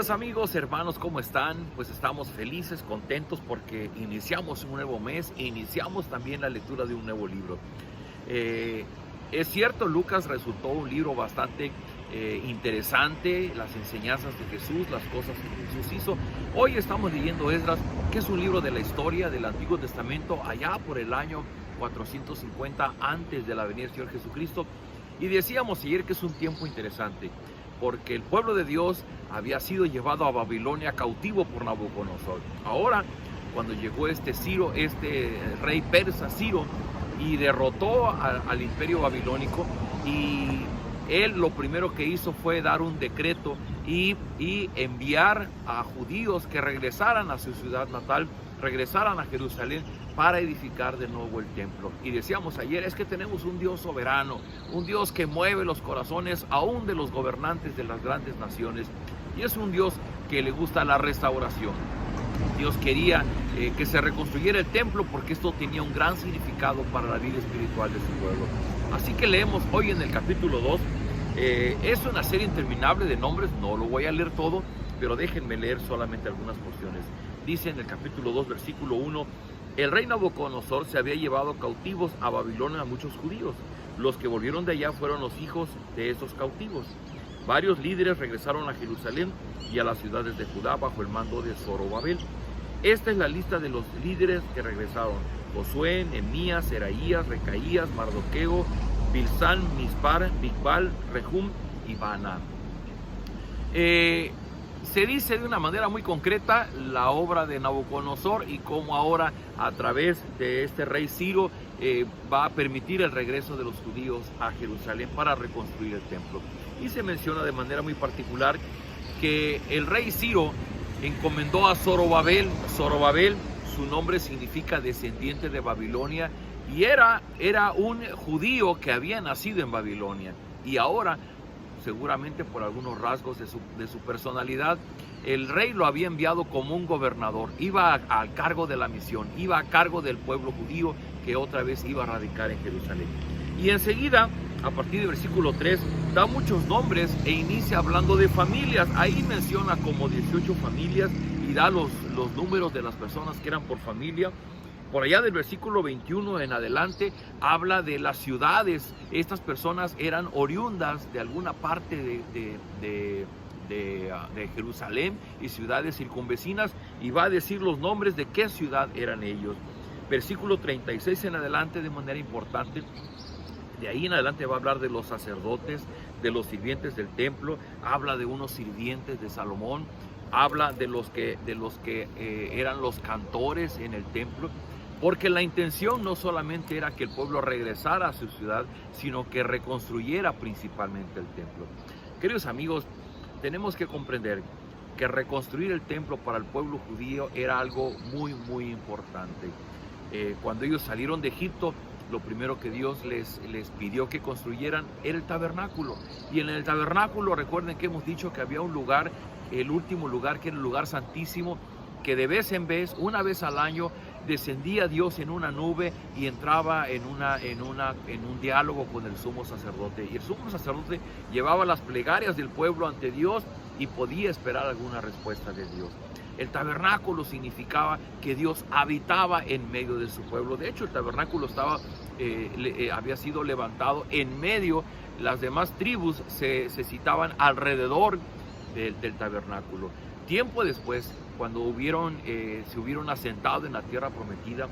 días amigos, hermanos, ¿cómo están? Pues estamos felices, contentos porque iniciamos un nuevo mes e iniciamos también la lectura de un nuevo libro. Es cierto, Lucas resultó un libro bastante interesante, las enseñanzas de Jesús, las cosas que Jesús hizo. Hoy estamos leyendo Esdras, que es un libro de la historia del Antiguo Testamento, allá por el año 450 antes de la venida del Señor Jesucristo. Y decíamos ayer que es un tiempo interesante, porque el pueblo de Dios había sido llevado a Babilonia cautivo por Nabucodonosor. Ahora, cuando llegó este rey persa Ciro, y derrotó al imperio babilónico, y él lo primero que hizo fue dar un decreto y enviar a judíos que regresaran a su ciudad natal, regresaran a Jerusalén para edificar de nuevo el templo. Y decíamos ayer, es que tenemos un Dios soberano, un Dios que mueve los corazones aún de los gobernantes de las grandes naciones, y es un Dios que le gusta la restauración. Dios quería que se reconstruyera el templo porque esto tenía un gran significado para la vida espiritual de su pueblo. Así que leemos hoy en el capítulo 2, es una serie interminable de nombres, no lo voy a leer todo, pero déjenme leer solamente algunas porciones. Dice en el capítulo 2, versículo 1, el rey Nabucodonosor se había llevado cautivos a Babilonia a muchos judíos. Los que volvieron de allá fueron los hijos de esos cautivos. Varios líderes regresaron a Jerusalén y a las ciudades de Judá bajo el mando de Zorobabel. Esta es la lista de los líderes que regresaron: Josué, Nehemías, Seraías, Recaías, Mardoqueo, Bilsán, Mispar, Bigval, Rehum y Baana. Se dice de una manera muy concreta la obra de Nabucodonosor y cómo ahora a través de este rey Ciro va a permitir el regreso de los judíos a Jerusalén para reconstruir el templo. Y se menciona de manera muy particular que el rey Ciro encomendó a Zorobabel. Zorobabel, su nombre significa descendiente de Babilonia, y era un judío que había nacido en Babilonia, y ahora, seguramente por algunos rasgos de su personalidad, el rey lo había enviado como un gobernador. Iba a cargo de la misión, iba a cargo del pueblo judío que otra vez iba a radicar en Jerusalén. Y enseguida, a partir del versículo 3, da muchos nombres e inicia hablando de familias. Ahí menciona como 18 familias y da los números de las personas que eran por familia. Por allá del versículo 21 en adelante habla de las ciudades. Estas personas eran oriundas de alguna parte de Jerusalén y ciudades circunvecinas, y va a decir los nombres de qué ciudad eran ellos. Versículo 36 en adelante, de manera importante, de ahí en adelante va a hablar de los sacerdotes, de los sirvientes del templo, habla de unos sirvientes de Salomón, habla de los que eran los cantores en el templo, porque la intención no solamente era que el pueblo regresara a su ciudad, sino que reconstruyera principalmente el templo. Queridos amigos, tenemos que comprender que reconstruir el templo para el pueblo judío era algo muy, muy importante. Cuando ellos salieron de Egipto, lo primero que Dios les pidió que construyeran era el tabernáculo. Y en el tabernáculo, recuerden que hemos dicho que había un lugar, el último lugar, que era el lugar santísimo, que de vez en vez, una vez al año, descendía Dios en una nube y entraba en un diálogo con el sumo sacerdote. Y el sumo sacerdote llevaba las plegarias del pueblo ante Dios y podía esperar alguna respuesta de Dios. El tabernáculo significaba que Dios habitaba en medio de su pueblo. De hecho, el tabernáculo había sido levantado en medio. Las demás tribus se citaban alrededor del tabernáculo. Tiempo después, cuando se hubieron asentado en la tierra prometida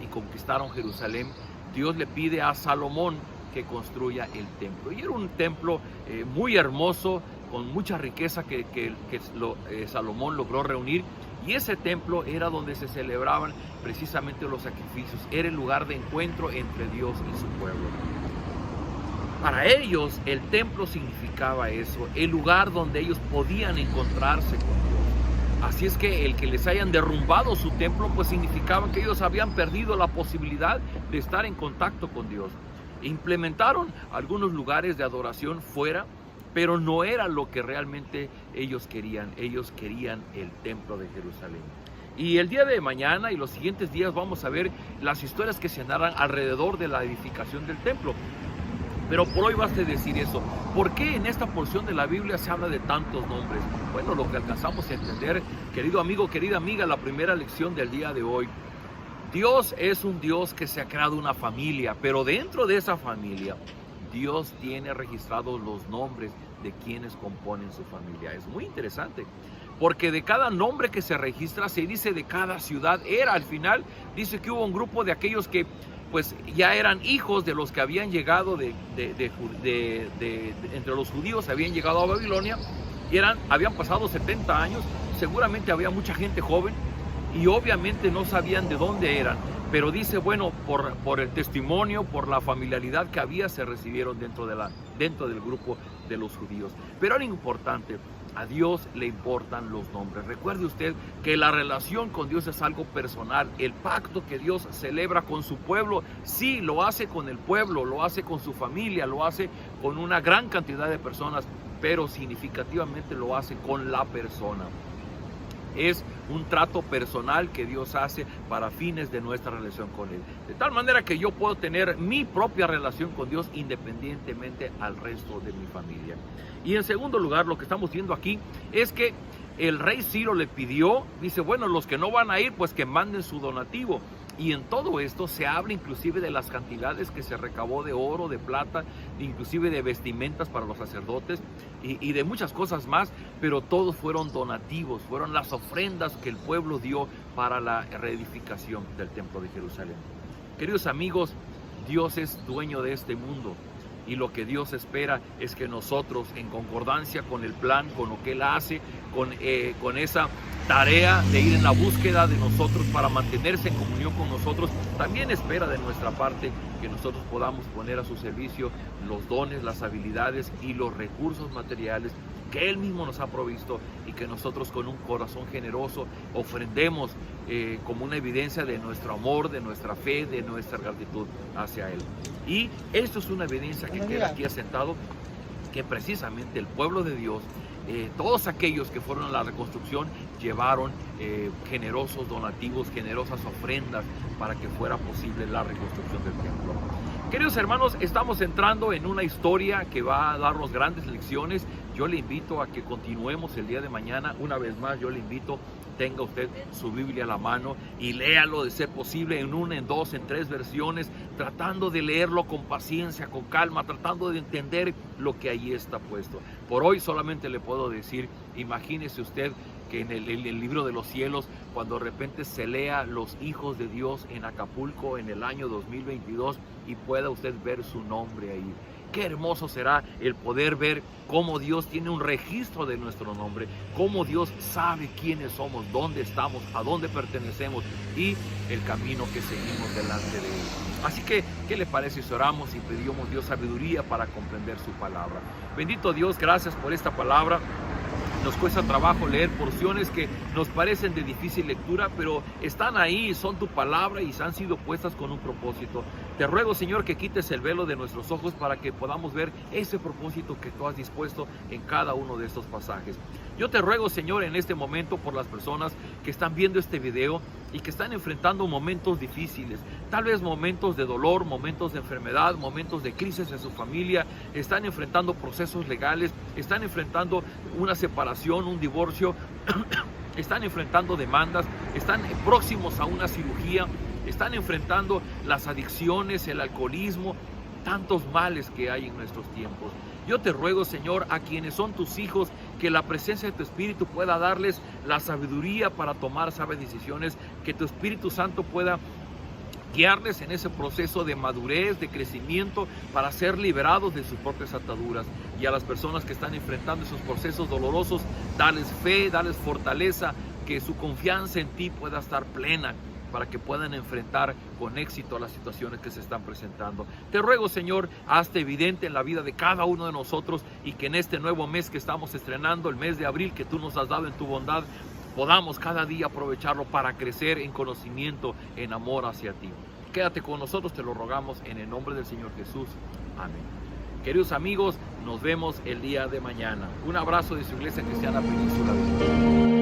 y conquistaron Jerusalén, Dios le pide a Salomón que construya el templo. Y era un templo muy hermoso, con mucha riqueza que Salomón logró reunir. Y ese templo era donde se celebraban precisamente los sacrificios. Era el lugar de encuentro entre Dios y su pueblo. Para ellos el templo significaba eso, el lugar donde ellos podían encontrarse con Dios. Así es que el que les hayan derrumbado su templo, pues significaba que ellos habían perdido la posibilidad de estar en contacto con Dios. Implementaron algunos lugares de adoración fuera, pero no era lo que realmente ellos querían. Ellos querían el templo de Jerusalén. Y el día de mañana y los siguientes días vamos a ver las historias que se narran alrededor de la edificación del templo. Pero por hoy basta decir eso. ¿Por qué en esta porción de la Biblia se habla de tantos nombres? Bueno, lo que alcanzamos a entender, querido amigo, querida amiga, la primera lección del día de hoy. Dios es un Dios que se ha creado una familia, pero dentro de esa familia, Dios tiene registrados los nombres de quienes componen su familia. Es muy interesante, porque de cada nombre que se registra, se dice de cada ciudad era. Al final, dice que hubo un grupo de aquellos que pues ya eran hijos de los que habían llegado entre los judíos, habían llegado a Babilonia, y habían pasado 70 años, seguramente había mucha gente joven, y obviamente no sabían de dónde eran, pero dice, bueno, por el testimonio, por la familiaridad que había, se recibieron dentro del grupo de los judíos. Pero algo importante, a Dios le importan los nombres. Recuerde usted que la relación con Dios es algo personal. El pacto que Dios celebra con su pueblo, sí, lo hace con el pueblo, lo hace con su familia, lo hace con una gran cantidad de personas, pero significativamente lo hace con la persona. Es un trato personal que Dios hace para fines de nuestra relación con Él. De tal manera que yo puedo tener mi propia relación con Dios independientemente al resto de mi familia. Y en segundo lugar, lo que estamos viendo aquí es que el rey Ciro le pidió, dice, bueno, los que no van a ir, pues que manden su donativo. Y en todo esto se habla inclusive de las cantidades que se recabó de oro, de plata, inclusive de vestimentas para los sacerdotes y de muchas cosas más, pero todos fueron donativos, fueron las ofrendas que el pueblo dio para la reedificación del templo de Jerusalén. Queridos amigos, Dios es dueño de este mundo. Y lo que Dios espera es que nosotros, en concordancia con el plan, con lo que Él hace, con esa tarea de ir en la búsqueda de nosotros para mantenerse en comunión con nosotros, también espera de nuestra parte que nosotros podamos poner a su servicio los dones, las habilidades y los recursos materiales que Él mismo nos ha provisto, y que nosotros con un corazón generoso ofrendemos como una evidencia de nuestro amor, de nuestra fe, de nuestra gratitud hacia Él. Y esto es una evidencia que queda aquí asentado, que precisamente el pueblo de Dios, todos aquellos que fueron a la reconstrucción, llevaron generosos donativos, generosas ofrendas para que fuera posible la reconstrucción del templo. Queridos hermanos, estamos entrando en una historia que va a darnos grandes lecciones. Yo le invito a que continuemos el día de mañana. Una vez más, yo le invito, tenga usted su Biblia a la mano y léalo de ser posible en una, en dos, en tres versiones, tratando de leerlo con paciencia, con calma, tratando de entender lo que ahí está puesto. Por hoy solamente le puedo decir, imagínese usted que en el libro de los cielos, cuando de repente se lea los hijos de Dios en Acapulco en el año 2022 y pueda usted ver su nombre ahí. Qué hermoso será el poder ver cómo Dios tiene un registro de nuestro nombre, cómo Dios sabe quiénes somos, dónde estamos, a dónde pertenecemos y el camino que seguimos delante de Él. Así que, ¿qué le parece si oramos y pedimos Dios sabiduría para comprender su palabra? Bendito Dios, gracias por esta palabra. Nos cuesta trabajo leer porciones que nos parecen de difícil lectura, pero están ahí, son tu palabra y han sido puestas con un propósito. Te ruego, Señor, que quites el velo de nuestros ojos para que podamos ver ese propósito que tú has dispuesto en cada uno de estos pasajes. Yo te ruego, Señor, en este momento por las personas que están viendo este video y que están enfrentando momentos difíciles, tal vez momentos de dolor, momentos de enfermedad, momentos de crisis en su familia, están enfrentando procesos legales, están enfrentando una separación, un divorcio, están enfrentando demandas, están próximos a una cirugía, están enfrentando las adicciones, el alcoholismo, tantos males que hay en nuestros tiempos. Yo te ruego, Señor, a quienes son tus hijos, que la presencia de tu Espíritu pueda darles la sabiduría para tomar sabias decisiones, que tu Espíritu Santo pueda guiarles en ese proceso de madurez, de crecimiento, para ser liberados de sus propias ataduras. Y a las personas que están enfrentando esos procesos dolorosos, dales fe, dales fortaleza, que su confianza en ti pueda estar plena, para que puedan enfrentar con éxito las situaciones que se están presentando. Te ruego, Señor, hazte evidente en la vida de cada uno de nosotros, y que en este nuevo mes que estamos estrenando, el mes de abril que tú nos has dado en tu bondad, podamos cada día aprovecharlo para crecer en conocimiento, en amor hacia ti. Quédate con nosotros, te lo rogamos en el nombre del Señor Jesús. Amén. Queridos amigos, nos vemos el día de mañana. Un abrazo de su Iglesia Cristiana Península.